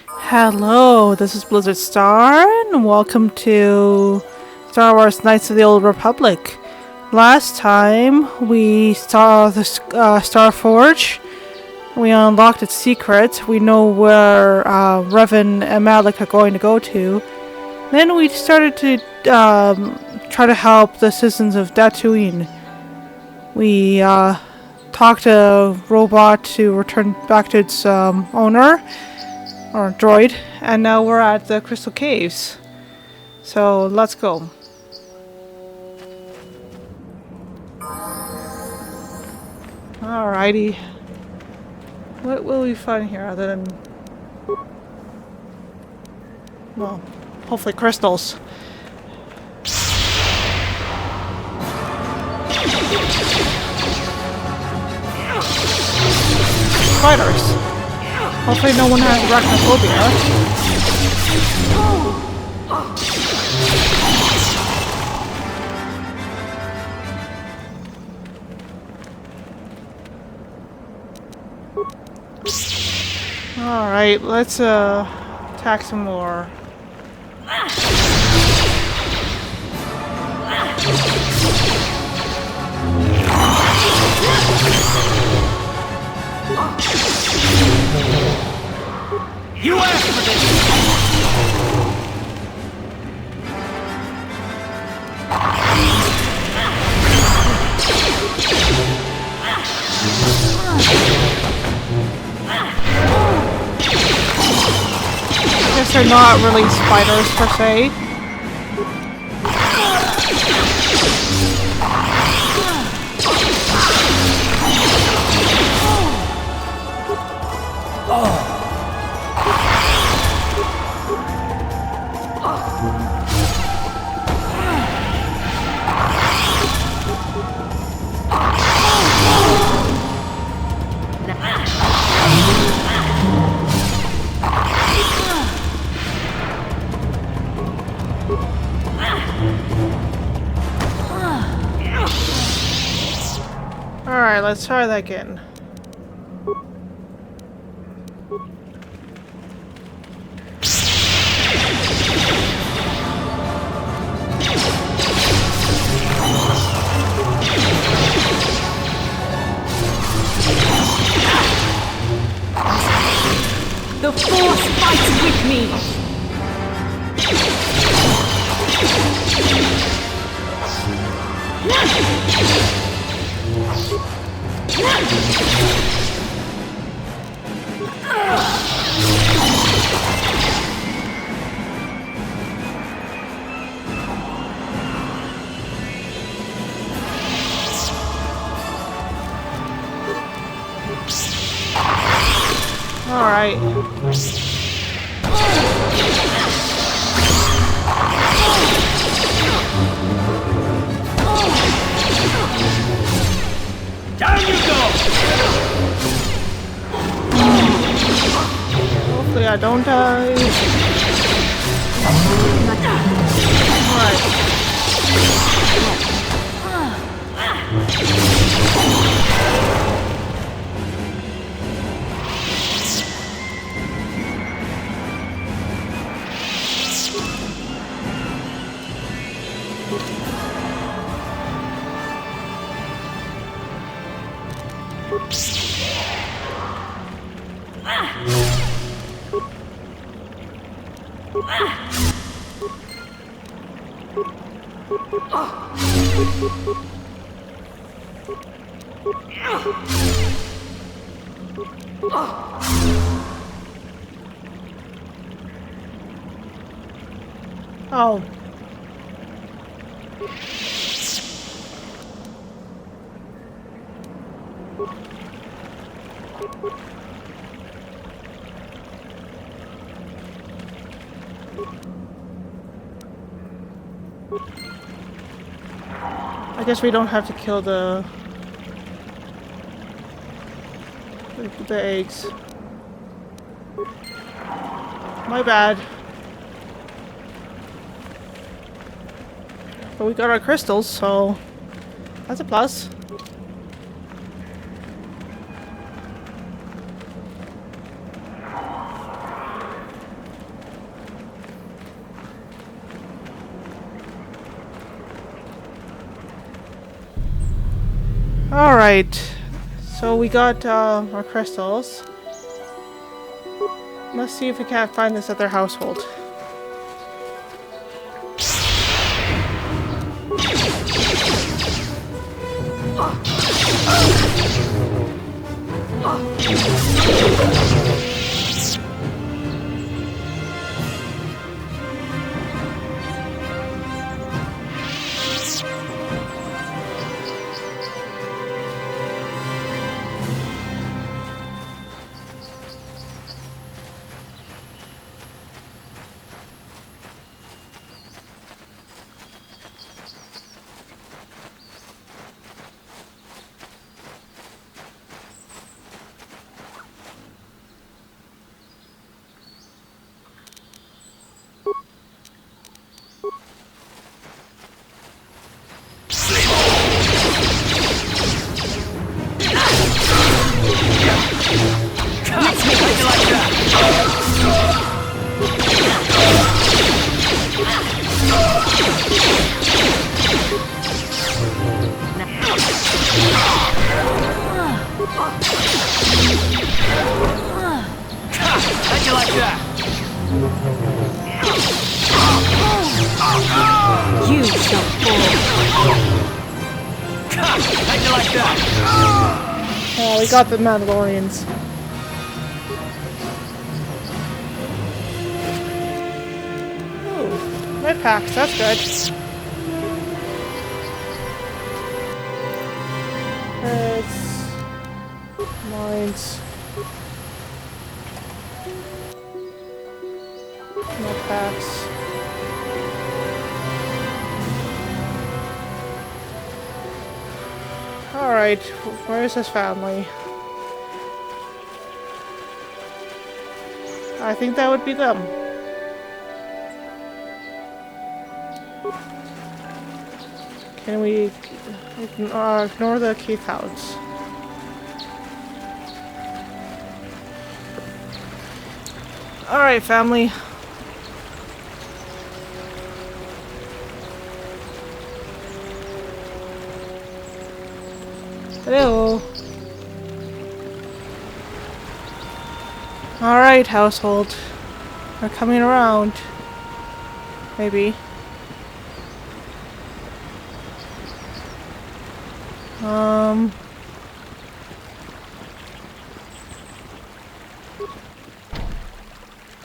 Hello, this is Blizzard Star, and welcome to Star Wars Knights of the Old Republic. Last time we saw the Star Forge. We unlocked its secret. We know where Revan and Malik are going to go to. Then we started to try to help the citizens of Datoonie. We talked to a robot to return back to its owner, or droid, and now we're at the Crystal Caves. So let's go. Alrighty. What will we find here other than, well, hopefully crystals. Spiders. Hopefully no one has arachnophobia. Alright, let's attack some more. You asked for this! I guess they're not really spiders per se. Alright, let's try that again. The Force fights with me! Alright. Down you go! Hopefully I don't die. Alright. Oh. I guess we don't have to kill the eggs. My bad. But we got our crystals, so that's a plus. Alright. So we got our crystals. Let's see if we can't find this at their household. How'd you like that? You shall fall. How'd you like that? Oh, we got the Mandalorians. Ooh, med packs, that's good. It's mines. Med packs. Alright, where's his family? I think that would be them. Can we ignore the key counts? Alright, family. Hello. Alright, household. They're coming around. Maybe.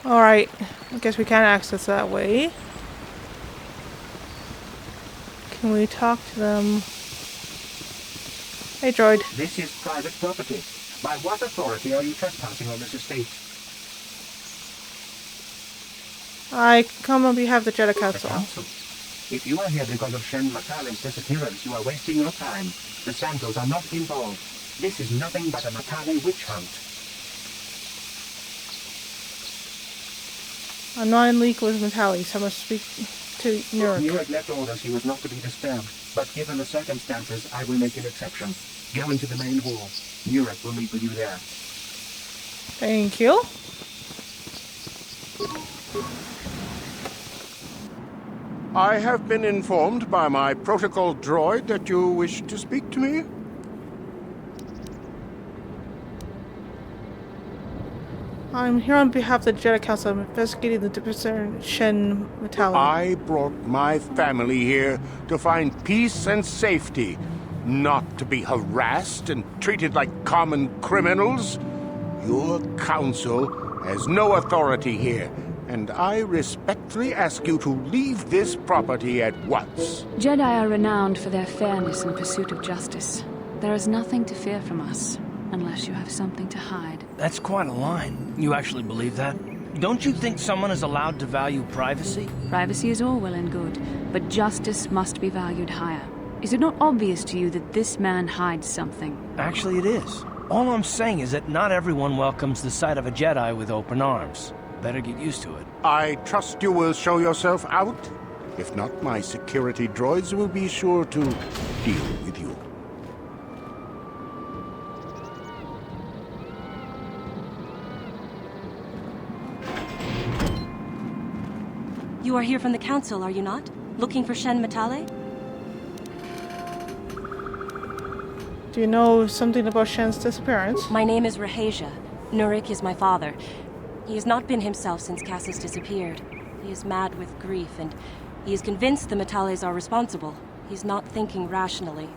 Alright. I guess we can't access that way. Can we talk to them? Hey, droid. This is private property. By what authority are you trespassing on this estate? I come on behalf of the Jedi The Council. council. If you are here because of Shen Matale's disappearance, you are wasting your time. The Santos are not involved. This is nothing but a Matale witch hunt. I'm not in league with Metali, so I must speak to Nurek. Nurek left orders he was not to be disturbed, but given the circumstances, I will make an exception. Go into the main hall. Nurek will meet with you there. Thank you. I have been informed by my protocol droid that you wish to speak to me. I'm here on behalf of the Jedi Council. I'm investigating the disappearance of Shen Matali. I brought my family here to find peace and safety, not to be harassed and treated like common criminals. Your council has no authority here, and I respectfully ask you to leave this property at once. Jedi are renowned for their fairness and pursuit of justice. There is nothing to fear from us, unless you have something to hide. That's quite a line. You actually believe that? Don't you think someone is allowed to value privacy? Privacy is all well and good, but justice must be valued higher. Is it not obvious to you that this man hides something? Actually, it is. All I'm saying is that not everyone welcomes the sight of a Jedi with open arms. Better get used to it. I trust you will show yourself out. If not, my security droids will be sure to deal with you. You are here from the Council, are you not? Looking for Shen Matale? Do you know something about Shen's disappearance? My name is Rahasia. Nurik is my father. He has not been himself since Cassis disappeared. He is mad with grief, and he is convinced the Metales are responsible. He's not thinking rationally.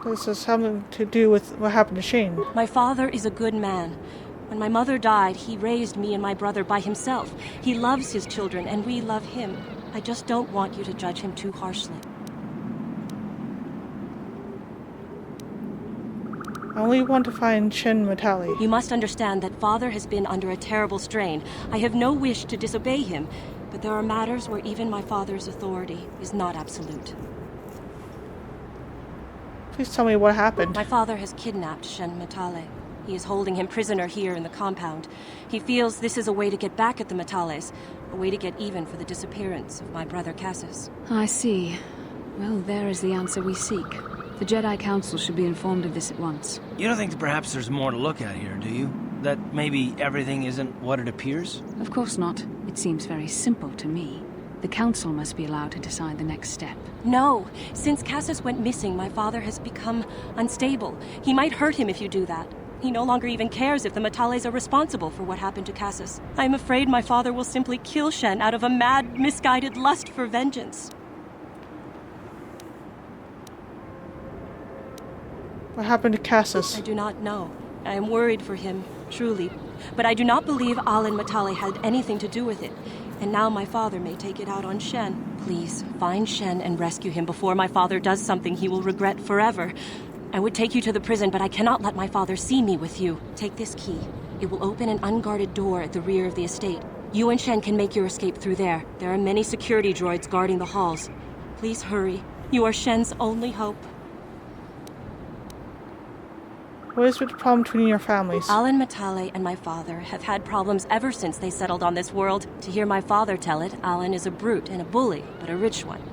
This has something to do with what happened to Shane. My father is a good man. When my mother died, he raised me and my brother by himself. He loves his children, and we love him. I just don't want you to judge him too harshly. I only want to find Shen Matali. You must understand that father has been under a terrible strain. I have no wish to disobey him, but there are matters where even my father's authority is not absolute. Please tell me what happened. My father has kidnapped Shen Matale. He is holding him prisoner here in the compound. He feels this is a way to get back at the Metales, a way to get even for the disappearance of my brother Cassis. I see. Well, there is the answer we seek. The Jedi Council should be informed of this at once. You don't think that perhaps there's more to look at here, do you? That maybe everything isn't what it appears? Of course not. It seems very simple to me. The Council must be allowed to decide the next step. No! Since Cassis went missing, my father has become unstable. He might hurt him if you do that. He no longer even cares if the Metales are responsible for what happened to Cassis. I am afraid my father will simply kill Shen out of a mad, misguided lust for vengeance. What happened to Cassis? I do not know. I am worried for him, truly. But I do not believe Alan Matale had anything to do with it. And now my father may take it out on Shen. Please, find Shen and rescue him before my father does something he will regret forever. I would take you to the prison, but I cannot let my father see me with you. Take this key. It will open an unguarded door at the rear of the estate. You and Shen can make your escape through there. There are many security droids guarding the halls. Please hurry. You are Shen's only hope. What is with the problem between your families? Alan Matale and my father have had problems ever since they settled on this world. To hear my father tell it, Alan is a brute and a bully, but a rich one.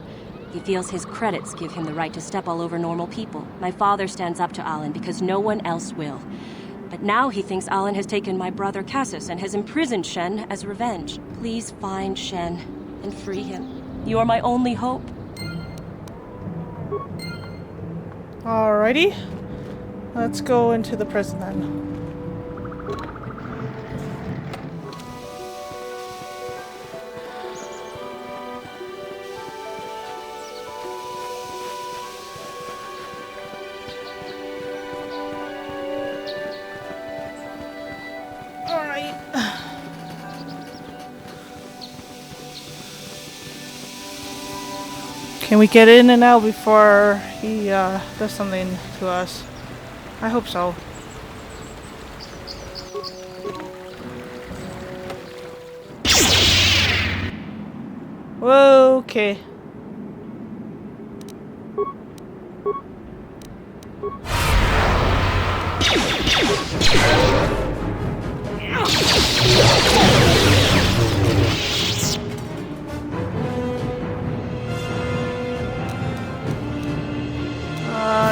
He feels his credits give him the right to step all over normal people. My father stands up to Alan because no one else will. But now he thinks Alan has taken my brother Cassis and has imprisoned Shen as revenge. Please find Shen and free him. You are my only hope. Alrighty. Let's go into the prison then. Alright. Can we get in and out before he does something to us? I hope so. Whoa, okay.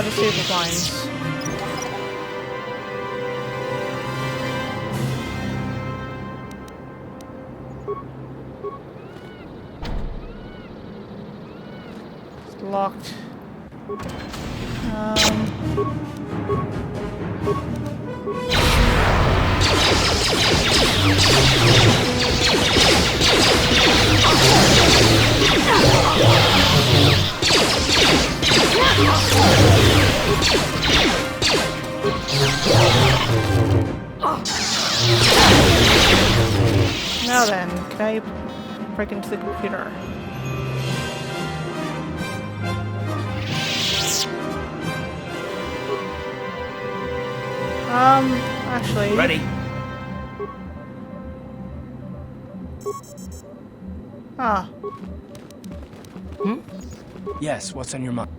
Disable blinds. It's locked. Now then, can I break into the computer? Actually... Ready? Ah. Yes, what's on your mind?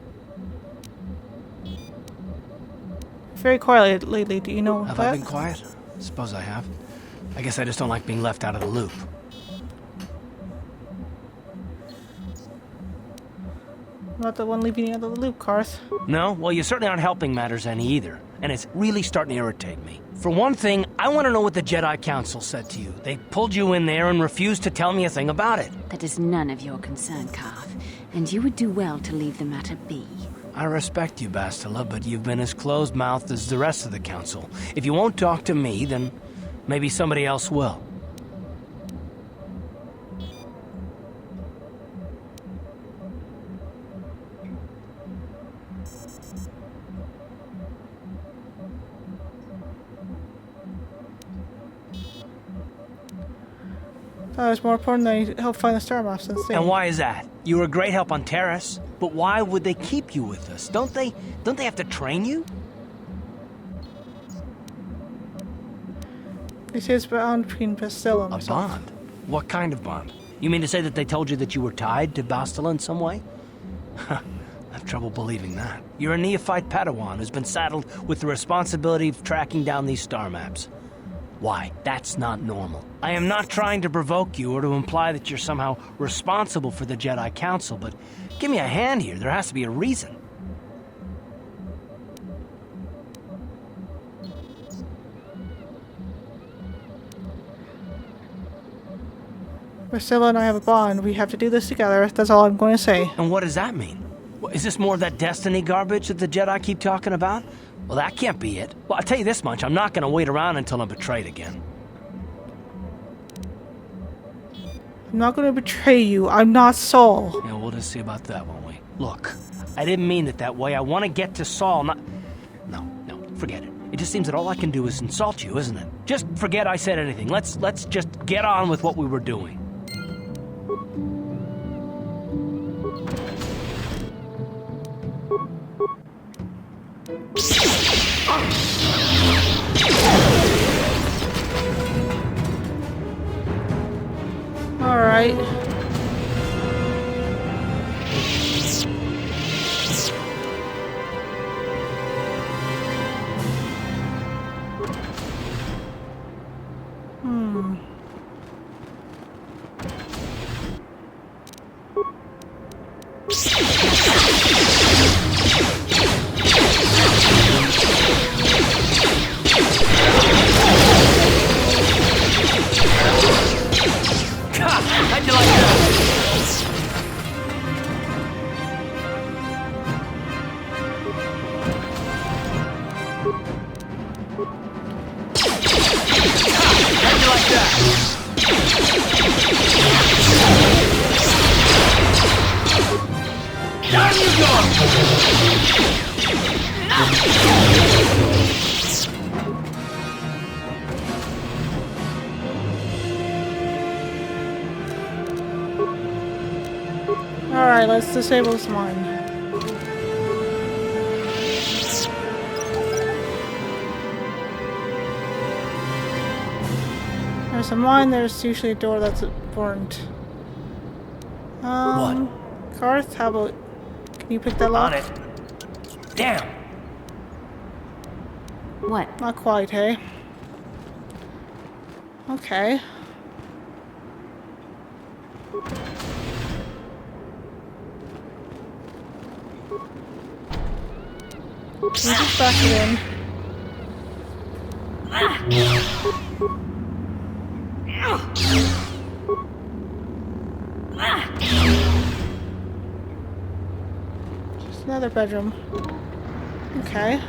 Very quiet lately, do you know Have that? I been quiet? Suppose I have. I guess I just don't like being left out of the loop. I'm not the one leaving you out of the loop, Karth. No? Well, you certainly aren't helping matters any either. And it's really starting to irritate me. For one thing, I want to know what the Jedi Council said to you. They pulled you in there and refused to tell me a thing about it. That is none of your concern, Karth, and you would do well to leave the matter be. I respect you, Bastila, but you've been as closed-mouthed as the rest of the council. If you won't talk to me, then maybe somebody else will. That was more important than you help find the star maps and And why is that? You were a great help on Terrace, but why would they keep you with us? Don't they have to train you? This is bound between Bastila and A myself. bond? What kind of bond? You mean to say that they told you that you were tied to Bastila in some way? I have trouble believing that. You're a neophyte Padawan who's been saddled with the responsibility of tracking down these star maps. Why? That's not normal. I am not trying to provoke you or to imply that you're somehow responsible for the Jedi Council, but give me a hand here. There has to be a reason. Bastila and I have a bond. We have to do this together. That's all I'm going to say. And what does that mean? Is this more of that destiny garbage that the Jedi keep talking about? Well, that can't be it. Well, I'll tell you this much. I'm not going to wait around until I'm betrayed again. I'm not going to betray you. I'm not Saul. Yeah, we'll just see about that, won't we? Look, I didn't mean it that way. I want to get to Saul, not... No, forget it. It just seems that all I can do is insult you, isn't it? Just forget I said anything. Let's just get on with what we were doing. All right. How'd you like that? How'd you like that? Down you go! Alright, let's disable this mine. There's a mine, there's usually a door that's important. What? Garth, how about... Can you pick that lock? On it. Damn! What? Not quite, hey? Okay. You just back it in. Just another bedroom. Okay.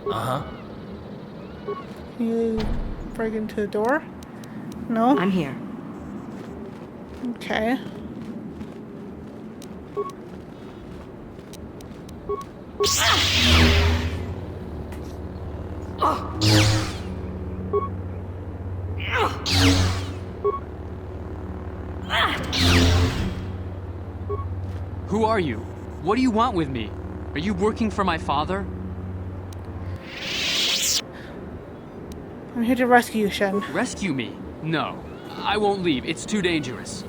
Uh-huh. Can you break into the door? No? I'm here. Okay. Who are you? What do you want with me? Are you working for my father? I'm here to rescue you, Shen. Rescue me? No. I won't leave. It's too dangerous.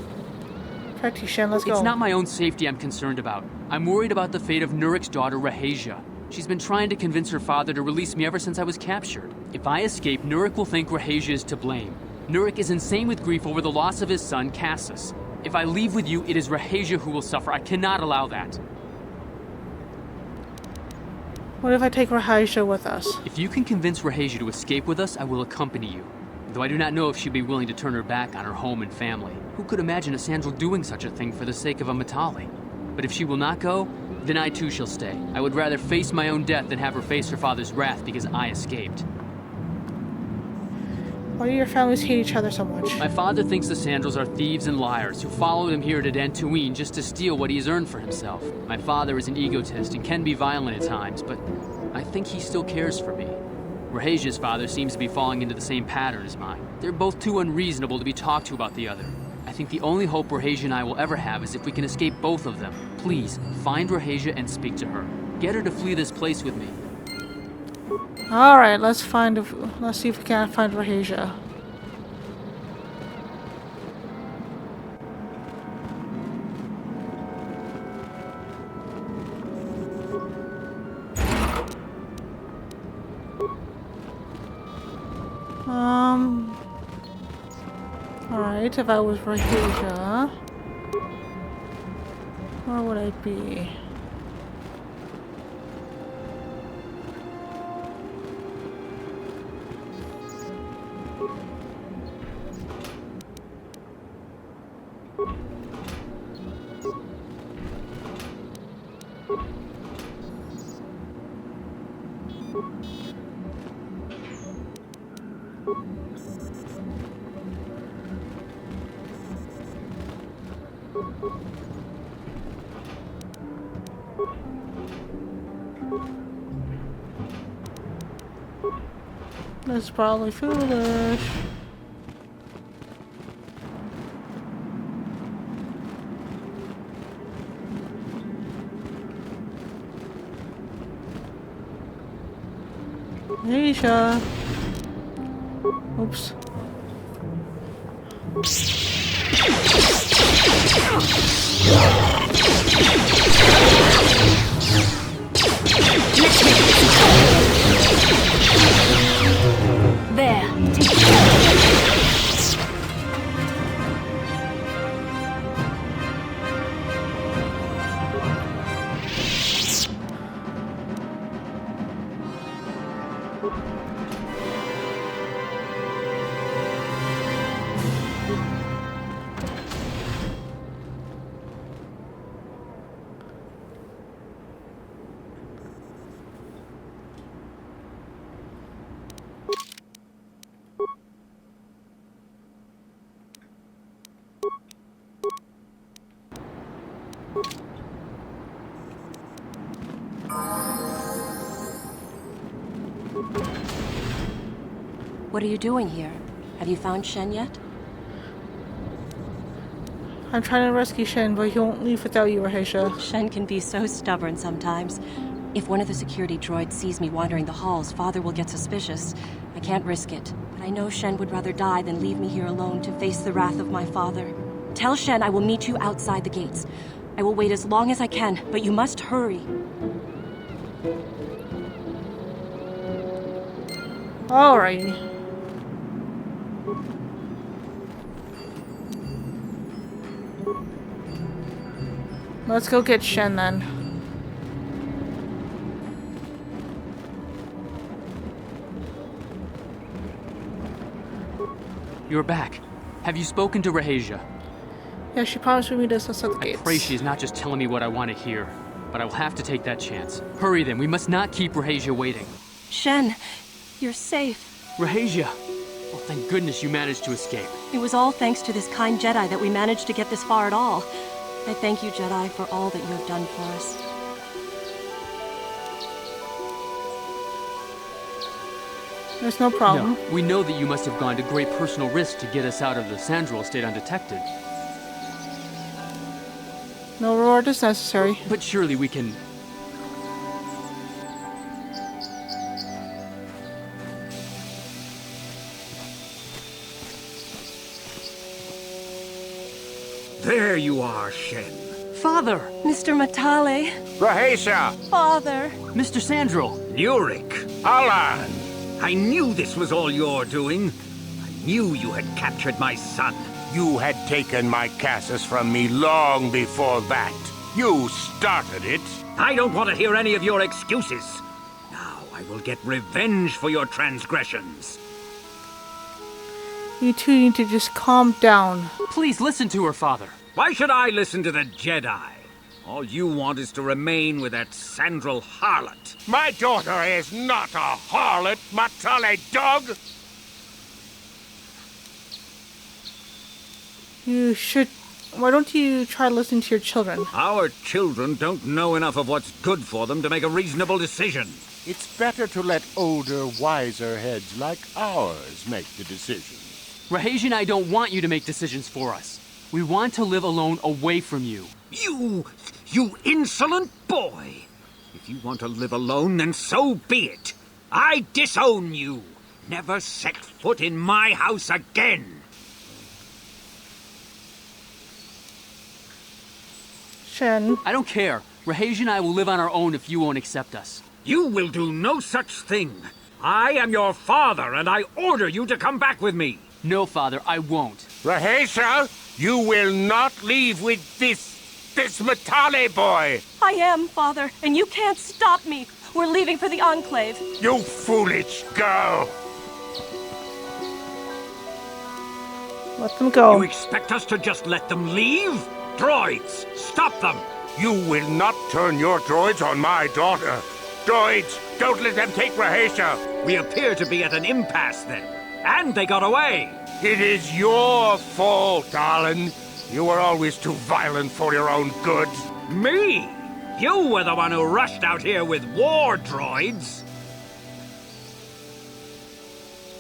Protect you, Shen. Let's go. It's not my own safety I'm concerned about. I'm worried about the fate of Nurik's daughter, Rahasia. She's been trying to convince her father to release me ever since I was captured. If I escape, Nurik will think Rahasia is to blame. Nurik is insane with grief over the loss of his son, Cassus. If I leave with you, it is Rahasia who will suffer. I cannot allow that. What if I take Rahasia with us? If you can convince Rahasia to escape with us, I will accompany you. Though I do not know if she'd be willing to turn her back on her home and family. Who could imagine a Sandral doing such a thing for the sake of a Matali? But if she will not go, then I too shall stay. I would rather face my own death than have her face her father's wrath because I escaped. Why do your families hate each other so much? My father thinks the Sandrals are thieves and liars who followed him here to Datoonie just to steal what he has earned for himself. My father is an egotist and can be violent at times, but I think he still cares for me. Rahasia's father seems to be falling into the same pattern as mine. They're both too unreasonable to be talked to about the other. I think the only hope Rahasia and I will ever have is if we can escape both of them. Please, find Rahasia and speak to her. Get her to flee this place with me. Alright, let's see if we can find Rahasia. Alright, if I was Rahasia, where would I be? That's probably foolish. Aisha. Oops. There. What are you doing here? Have you found Shen yet? I'm trying to rescue Shen, but he won't leave without you, Rahasia. Shen can be so stubborn sometimes. If one of the security droids sees me wandering the halls, Father will get suspicious. I can't risk it. But I know Shen would rather die than leave me here alone to face the wrath of my father. Tell Shen I will meet you outside the gates. I will wait as long as I can, but you must hurry. Alrighty. Let's go get Shen then. You're back. Have you spoken to Rahasia? Yeah, she promised me to outside the gates. I pray she is not just telling me what I want to hear, but I will have to take that chance. Hurry then, we must not keep Rahasia waiting. Shen, you're safe. Rahasia! Oh, thank goodness you managed to escape. It was all thanks to this kind Jedi that we managed to get this far at all. I thank you, Jedi, for all that you have done for us. There's no problem. No, we know that you must have gone to great personal risk to get us out of the Sandral estate undetected. No reward is necessary. But surely we can... There you are, Shen. Father! Mr. Matale. Rahasia! Father. Mr. Sandral! Nurik. Alan! I knew this was all your doing. I knew you had captured my son. You had taken my Cassus from me long before that. You started it. I don't want to hear any of your excuses. Now I will get revenge for your transgressions. You two need to just calm down. Please listen to her, Father. Why should I listen to the Jedi? All you want is to remain with that Sandral harlot. My daughter is not a harlot, Matale dog! You should... Why don't you try listening to your children? Our children don't know enough of what's good for them to make a reasonable decision. It's better to let older, wiser heads like ours make the decisions. Rahej and I don't want you to make decisions for us. We want to live alone away from you. You insolent boy! If you want to live alone, then so be it. I disown you. Never set foot in my house again. Shen. I don't care. Rahej and I will live on our own if you won't accept us. You will do no such thing. I am your father, and I order you to come back with me. No, Father, I won't. Rahesha, you will not leave with this Matale boy! I am, Father, and you can't stop me. We're leaving for the Enclave. You foolish girl! Let them go. You expect us to just let them leave? Droids, stop them! You will not turn your droids on my daughter. Droids, don't let them take Rahesha. We appear to be at an impasse then. And they got away. It is your fault, darling. You were always too violent for your own good. Me? You were the one who rushed out here with war droids.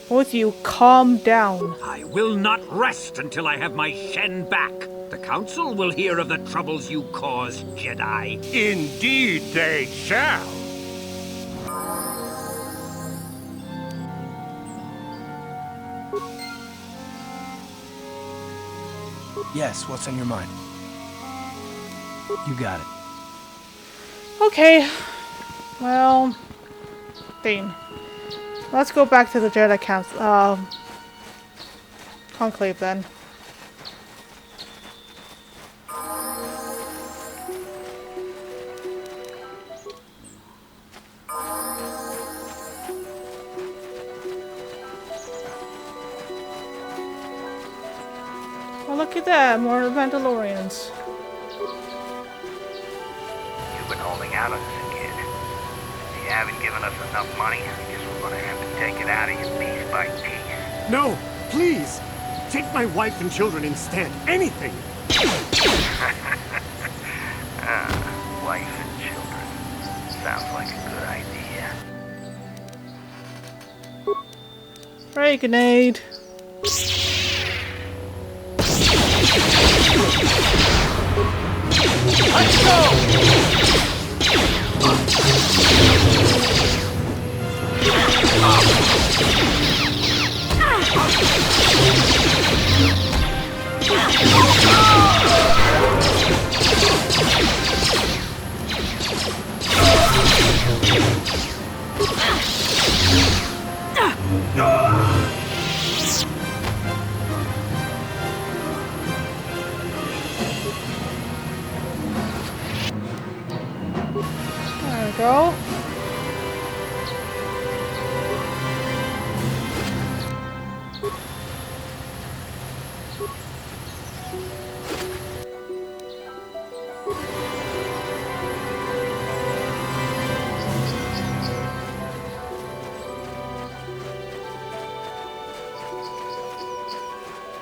Both of you, calm down. I will not rest until I have my Shen back. The Council will hear of the troubles you caused, Jedi. Indeed they shall. Yes, what's on your mind? You got it. Okay. Well, Dean. Let's go back to the Jedi Council, Conclave then. Oh, look at that, more Mandalorians. You've been holding out on us again. If you haven't given us enough money, I guess we're gonna have to take it out of you piece by piece. No, please! Take my wife and children instead. Anything! Wife and children. Sounds like a good idea. Ray grenade. Let's go! There we go.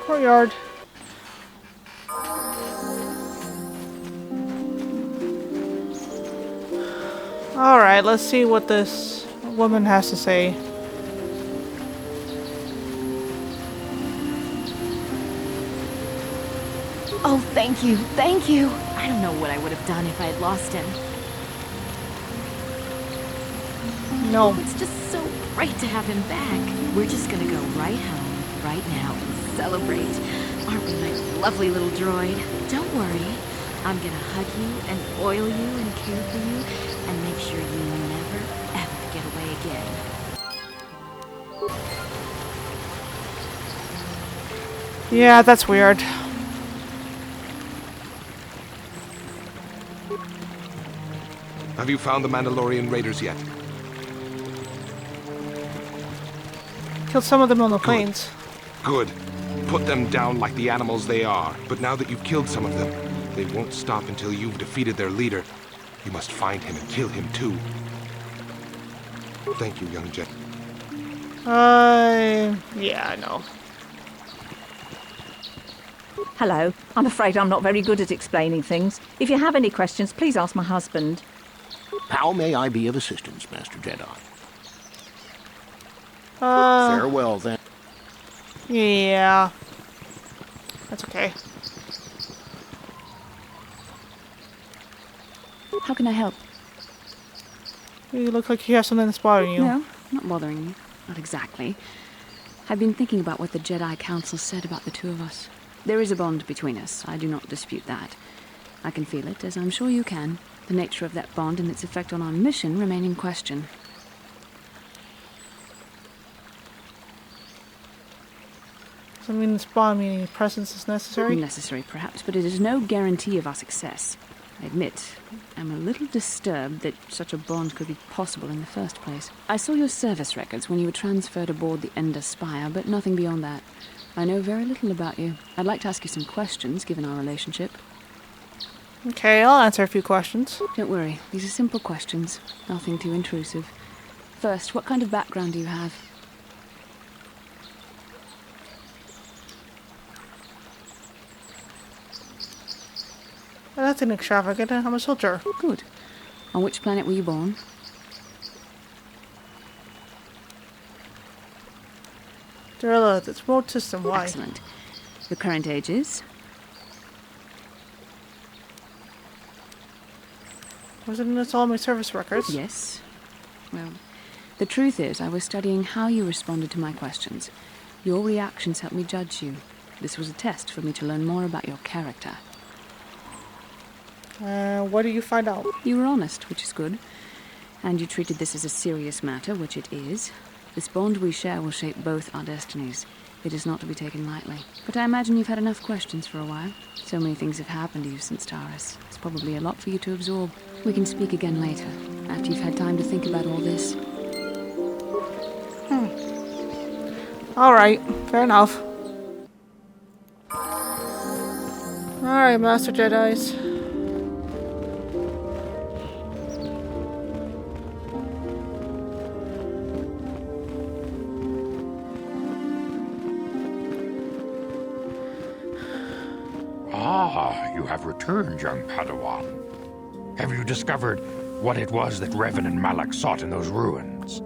Courtyard. Alright, let's see what this woman has to say. Oh, thank you, thank you. I don't know what I would have done if I had lost him. No. It's just so great to have him back. We're just gonna go right home, right now, and celebrate. Aren't we my lovely little droid? Don't worry. I'm gonna hug you and oil you and care for you and make sure you never, ever get away again. Yeah, that's weird. Have you found the Mandalorian raiders yet? Killed some of them on the plains. Good. Put them down like the animals they are. But now that you've killed some of them, they won't stop until you've defeated their leader. You must find him and kill him too. Thank you, young Jet. Yeah, I know. Hello. I'm afraid I'm not very good at explaining things. If you have any questions, please ask my husband. How may I be of assistance, Master Jedi? Farewell, then. Yeah. That's okay. How can I help? You look like you have something that's bothering you. No, not bothering me. Not exactly. I've been thinking about what the Jedi Council said about the two of us. There is a bond between us. I do not dispute that. I can feel it, as I'm sure you can. The nature of that bond and its effect on our mission remain in question. Does that mean this bond meaning your presence is necessary? Necessary, perhaps, but it is no guarantee of our success. I admit, I'm a little disturbed that such a bond could be possible in the first place. I saw your service records when you were transferred aboard the Ender Spire, but nothing beyond that. I know very little about you. I'd like to ask you some questions, given our relationship. Okay, I'll answer a few questions. Don't worry, these are simple questions. Nothing too intrusive. First, what kind of background do you have? Nothing extravagant. I'm a soldier. Good. On which planet were you born? Darilla, it's remote system. Why? Excellent. Your current age is? Wasn't this all my service records? Yes. Well, the truth is, I was studying how you responded to my questions. Your reactions helped me judge you. This was a test for me to learn more about your character. What did you find out? You were honest, which is good. And you treated this as a serious matter, which it is. This bond we share will shape both our destinies. It is not to be taken lightly. But I imagine you've had enough questions for a while. So many things have happened to you since Taurus. It's probably a lot for you to absorb. We can speak again later, after you've had time to think about all this. Alright, fair enough. Alright, Master Jedis. Ah, you have returned, young Padawan. Have you discovered what it was that Revan and Malak sought in those ruins?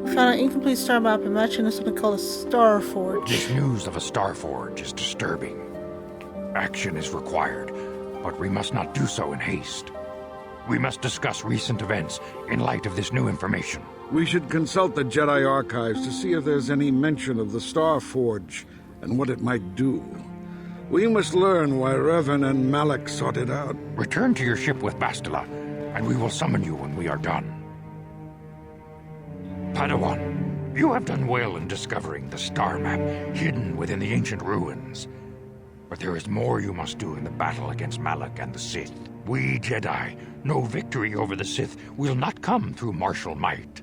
We found an incomplete star map and matching to something called a Star Forge. This news of a Star Forge is disturbing. Action is required, but we must not do so in haste. We must discuss recent events in light of this new information. We should consult the Jedi archives to see if there's any mention of the Star Forge and what it might do. We must learn why Revan and Malak sought it out. Return to your ship with Bastila, and we will summon you when we are done. Padawan, you have done well in discovering the star map hidden within the ancient ruins. But there is more you must do in the battle against Malak and the Sith. We Jedi know victory over the Sith will not come through martial might.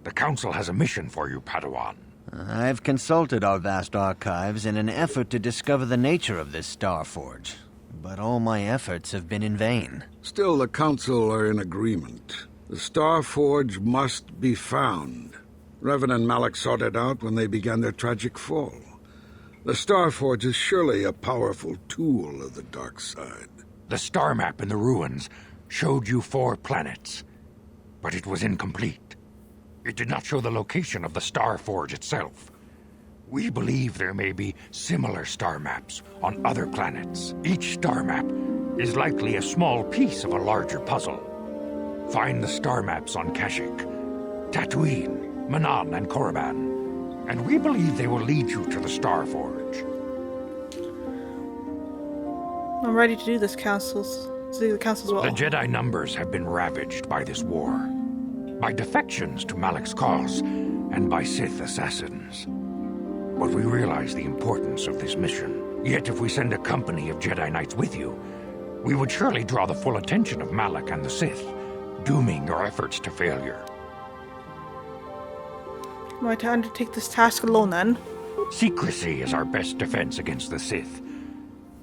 The Council has a mission for you, Padawan. I've consulted our vast archives in an effort to discover the nature of this Star Forge, but all my efforts have been in vain. Still, the Council are in agreement. The Star Forge must be found. Revan and Malak sought it out when they began their tragic fall. The Star Forge is surely a powerful tool of the dark side. The star map in the ruins showed you 4 planets, but it was incomplete. It did not show the location of the Star Forge itself. We believe there may be similar star maps on other planets. Each star map is likely a small piece of a larger puzzle. Find the star maps on Kashyyyk, Tatooine, Manan, and Korriban, and we believe they will lead you to the Star Forge. I'm ready to do this, Council's. See the Council's well. The Jedi numbers have been ravaged by this war. By defections to Malak's cause, and by Sith assassins. But we realize the importance of this mission. Yet if we send a company of Jedi Knights with you, we would surely draw the full attention of Malak and the Sith, dooming your efforts to failure. Am I to undertake this task alone then? Secrecy is our best defense against the Sith.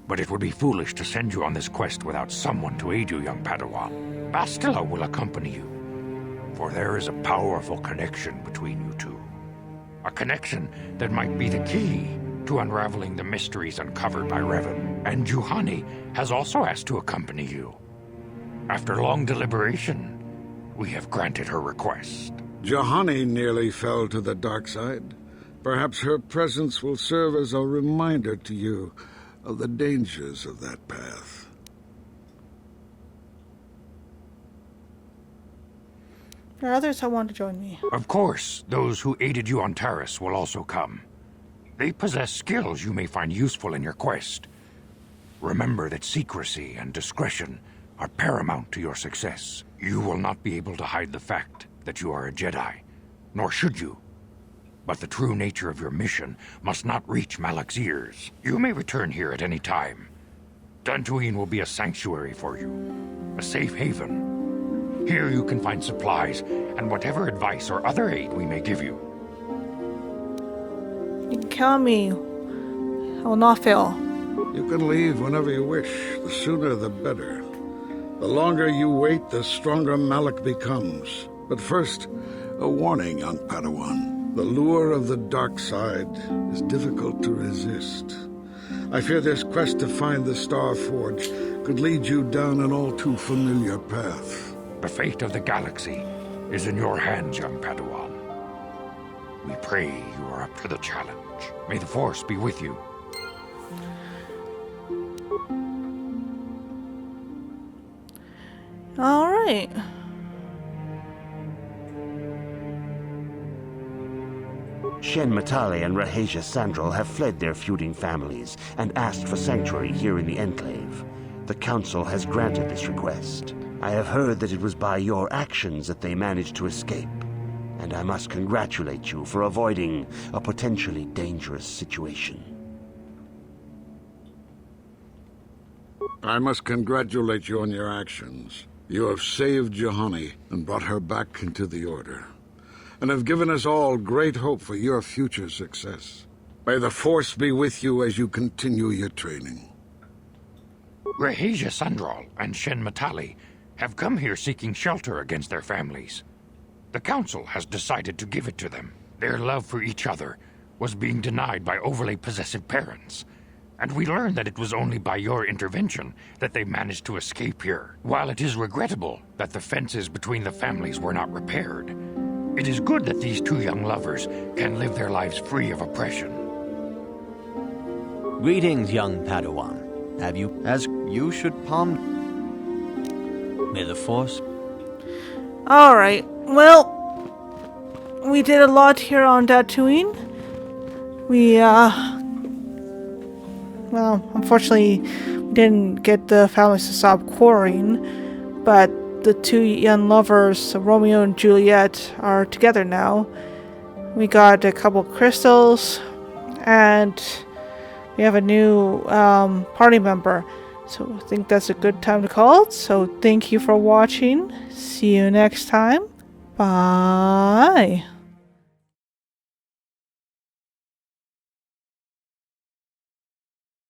But it would be foolish to send you on this quest without someone to aid you, young Padawan. Bastila will accompany you, for there is a powerful connection between you two. A connection that might be the key to unraveling the mysteries uncovered by Revan. And Juhani has also asked to accompany you. After long deliberation, we have granted her request. Juhani nearly fell to the dark side. Perhaps her presence will serve as a reminder to you of the dangers of that path. There are others that want to join me. Of course, those who aided you on Taris will also come. They possess skills you may find useful in your quest. Remember that secrecy and discretion are paramount to your success. You will not be able to hide the fact that you are a Jedi, nor should you. But the true nature of your mission must not reach Malak's ears. You may return here at any time. Datoonie will be a sanctuary for you, a safe haven. Here you can find supplies and whatever advice or other aid we may give you. You can count on me. I will not fail. You can leave whenever you wish. The sooner the better. The longer you wait, the stronger Malak becomes. But first, a warning, young Padawan. The lure of the dark side is difficult to resist. I fear this quest to find the Star Forge could lead you down an all too familiar path. The fate of the galaxy is in your hands, young Padawan. We pray you are up to the challenge. May the Force be with you. All right. Shen Matale and Rahesia Sandral have fled their feuding families and asked for sanctuary here in the Enclave. The Council has granted this request. I have heard that it was by your actions that they managed to escape, and I must congratulate you for avoiding a potentially dangerous situation. I must congratulate you on your actions. You have saved Juhani and brought her back into the Order, and have given us all great hope for your future success. May the Force be with you as you continue your training. Rahesia Sandral and Shen Matale have come here seeking shelter against their families. The Council has decided to give it to them. Their love for each other was being denied by overly possessive parents, and we learned that it was only by your intervention that they managed to escape here. While it is regrettable that the fences between the families were not repaired, it is good that these two young lovers can live their lives free of oppression. Greetings, young Padawan. Have you, as you should palm... May the Force... Alright, well, we did a lot here on Datooine. Well, unfortunately, we didn't get the families to stop quarreling, but the two young lovers, Romeo and Juliet, are together now. We got a couple crystals, and we have a new party member. So I think that's a good time to call it. So thank you for watching. See you next time. Bye.